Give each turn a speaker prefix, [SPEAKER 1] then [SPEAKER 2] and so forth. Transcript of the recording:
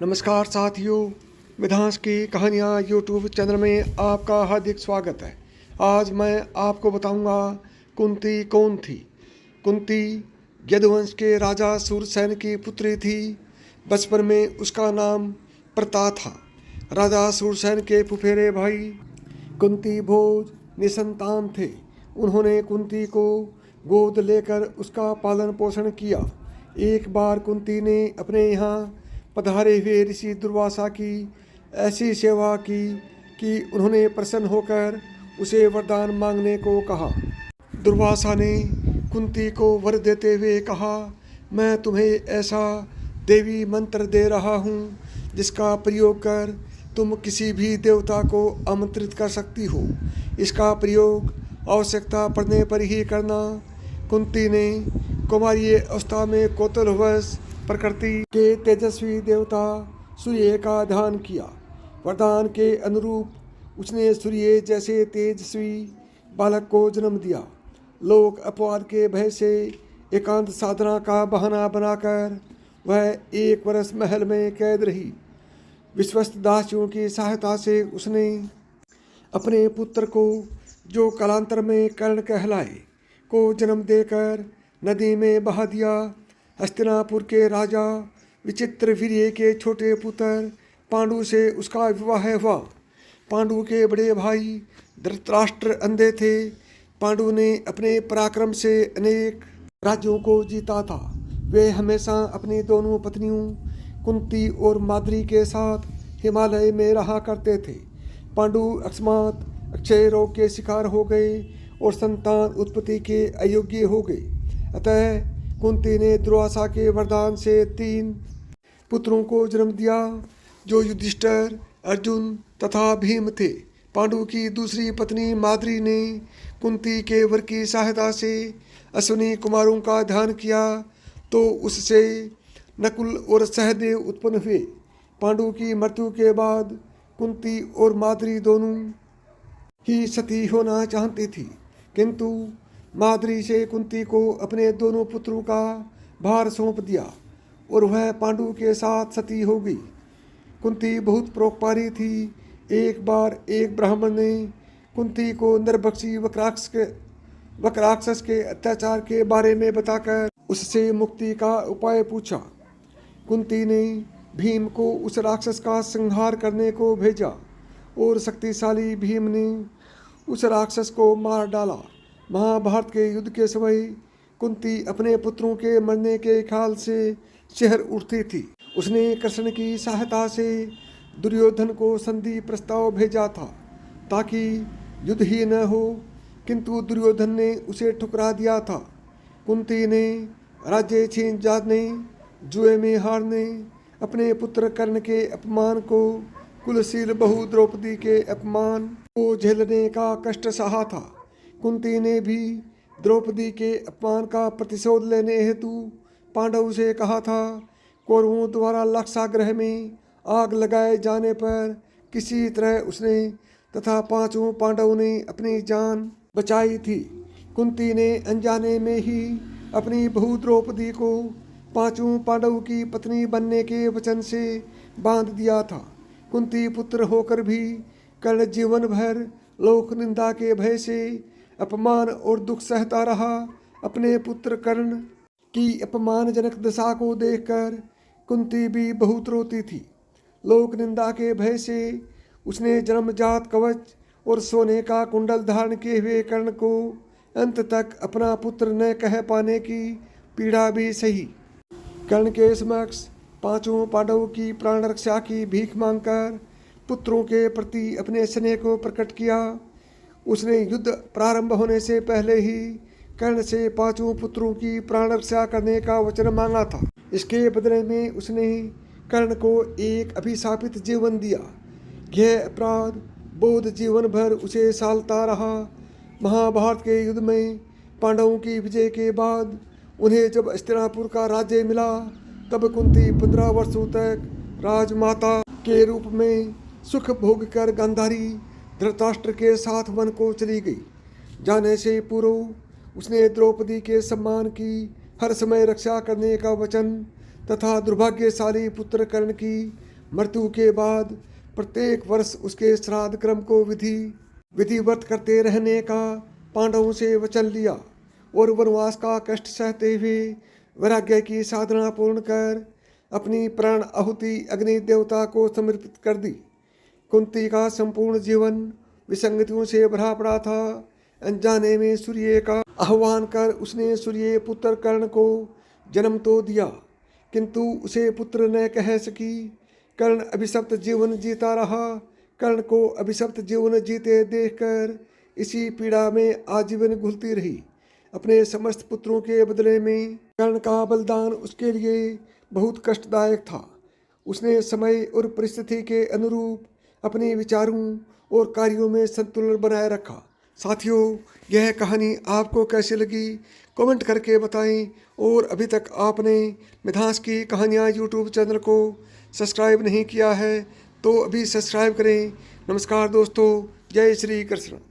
[SPEAKER 1] नमस्कार साथियों, मिधांस की कहानियाँ यूट्यूब चैनल में आपका हार्दिक स्वागत है। आज मैं आपको बताऊंगा कुंती कौन थी। कुंती यदुवंश के राजा सूरसेन की पुत्री थी। बचपन में उसका नाम प्रता था। राजा सूरसेन के फुफेरे भाई कुंती भोज निसंतान थे। उन्होंने कुंती को गोद लेकर उसका पालन पोषण किया। एक बार कुंती ने अपने यहाँ पधारे हुए ऋषि दुर्वासा की ऐसी सेवा की कि उन्होंने प्रसन्न होकर उसे वरदान मांगने को कहा। दुर्वासा ने कुंती को वर देते हुए कहा, मैं तुम्हें ऐसा देवी मंत्र दे रहा हूँ जिसका प्रयोग कर तुम किसी भी देवता को आमंत्रित कर सकती हो। इसका प्रयोग आवश्यकता पड़ने पर ही करना। कुंती ने कुमारी अवस्था में कौतूहलवश प्रकृति के तेजस्वी देवता सूर्य का ध्यान किया। वरदान के अनुरूप उसने सूर्य जैसे तेजस्वी बालक को जन्म दिया। लोक अपवाद के भय से एकांत साधना का बहाना बनाकर वह 1 वर्ष महल में कैद रही। विश्वस्त दासियों की सहायता से उसने अपने पुत्र को, जो कालांतर में कर्ण कहलाए, को जन्म देकर नदी में बहा दिया। हस्तिनापुर के राजा विचित्रवीर्य के छोटे पुत्र पांडु से उसका विवाह हुआ। पांडु के बड़े भाई धृतराष्ट्र अंधे थे। पांडु ने अपने पराक्रम से अनेक राज्यों को जीता था। वे हमेशा अपनी दोनों पत्नियों कुंती और माद्री के साथ हिमालय में रहा करते थे। पांडु अकस्मात अक्षय रोग के शिकार हो गए और संतान उत्पत्ति के अयोग्य हो गए। अतः कुंती ने दुर्वासा के वरदान से 3 पुत्रों को जन्म दिया, जो युधिष्ठिर, अर्जुन तथा भीम थे। पांडु की दूसरी पत्नी माद्री ने कुंती के वर की सहायता से अश्विनी कुमारों का ध्यान किया तो उससे नकुल और सहदेव उत्पन्न हुए। पांडु की मृत्यु के बाद कुंती और माद्री दोनों ही सती होना चाहती थी, किंतु माद्री से कुंती को अपने दोनों पुत्रों का भार सौंप दिया और वह पांडु के साथ सती हो गई। कुंती बहुत परोपकारी थी। एक बार एक ब्राह्मण ने कुंती को नरभक्षी वक्राक्षस के अत्याचार के बारे में बताकर उससे मुक्ति का उपाय पूछा। कुंती ने भीम को उस राक्षस का संहार करने को भेजा और शक्तिशाली भीम ने उस राक्षस को मार डाला। महाभारत के युद्ध के समय कुंती अपने पुत्रों के मरने के ख्याल से शहर उठती थी। उसने कृष्ण की सहायता से दुर्योधन को संधि प्रस्ताव भेजा था ताकि युद्ध ही न हो, किंतु दुर्योधन ने उसे ठुकरा दिया था। कुंती ने राज्य छीन जाने, जुए में हारने, अपने पुत्र कर्ण के अपमान को, कुलशील बहू द्रौपदी के अपमान को झेलने का कष्ट सहा था। कुंती ने भी द्रौपदी के अपमान का प्रतिशोध लेने हेतु पांडवों से कहा था। कौरवों द्वारा लाक्षागृह में आग लगाए जाने पर किसी तरह उसने तथा 5 पांडवों ने अपनी जान बचाई थी। कुंती ने अनजाने में ही अपनी बहू द्रौपदी को 5 पांडवों की पत्नी बनने के वचन से बांध दिया था। कुंती पुत्र होकर भी कर्ण जीवन भर लोक निंदा के भय से अपमान और दुख सहता रहा। अपने पुत्र कर्ण की अपमानजनक दशा को देखकर कुंती भी बहुत रोती थी। लोक निंदा के भय से उसने जन्मजात कवच और सोने का कुंडल धारण किए हुए कर्ण को अंत तक अपना पुत्र न कह पाने की पीड़ा भी सही। कर्ण के समक्ष 5 पांडवों की प्राण रक्षा की भीख मांगकर पुत्रों के प्रति अपने स्नेह को प्रकट किया। उसने युद्ध प्रारंभ होने से पहले ही कर्ण से 5 पुत्रों की प्राण रक्षा करने का वचन मांगा था। इसके बदले में उसने कर्ण को एक अभिशापित जीवन दिया। यह अपराध बोध जीवन भर उसे सालता रहा। महाभारत के युद्ध में पांडवों की विजय के बाद उन्हें जब हस्तिनापुर का राज्य मिला, तब कुंती 15 वर्षों तक राजमाता के रूप में सुख भोग कर गांधारी धृतराष्ट्र के साथ वन को चली गई। जाने से पूर्व उसने द्रौपदी के सम्मान की हर समय रक्षा करने का वचन तथा दुर्भाग्यशाली पुत्र कर्ण की मृत्यु के बाद प्रत्येक वर्ष उसके श्राद्ध क्रम को विधिवत करते रहने का पांडवों से वचन लिया और वनवास का कष्ट सहते हुए वैराग्य की साधना पूर्ण कर अपनी प्राण आहुति अग्नि देवता को समर्पित कर दी। कुंती का संपूर्ण जीवन विसंगतियों से भरा पड़ा था। अनजाने में सूर्य का आह्वान कर उसने सूर्य पुत्र कर्ण को जन्म तो दिया, किंतु उसे पुत्र न कह सकी। कर्ण अभिशप्त जीवन जीता रहा। कर्ण को अभिशप्त जीवन जीते देखकर इसी पीड़ा में आजीवन घुलती रही। अपने समस्त पुत्रों के बदले में कर्ण का बलिदान उसके लिए बहुत कष्टदायक था। उसने समय और परिस्थिति के अनुरूप अपने विचारों और कार्यों में संतुलन बनाए रखा। साथियों, यह कहानी आपको कैसी लगी कमेंट करके बताएं। और अभी तक आपने मिथास की कहानियाँ यूट्यूब चैनल को सब्सक्राइब नहीं किया है तो अभी सब्सक्राइब करें। नमस्कार दोस्तों, जय श्री कृष्ण।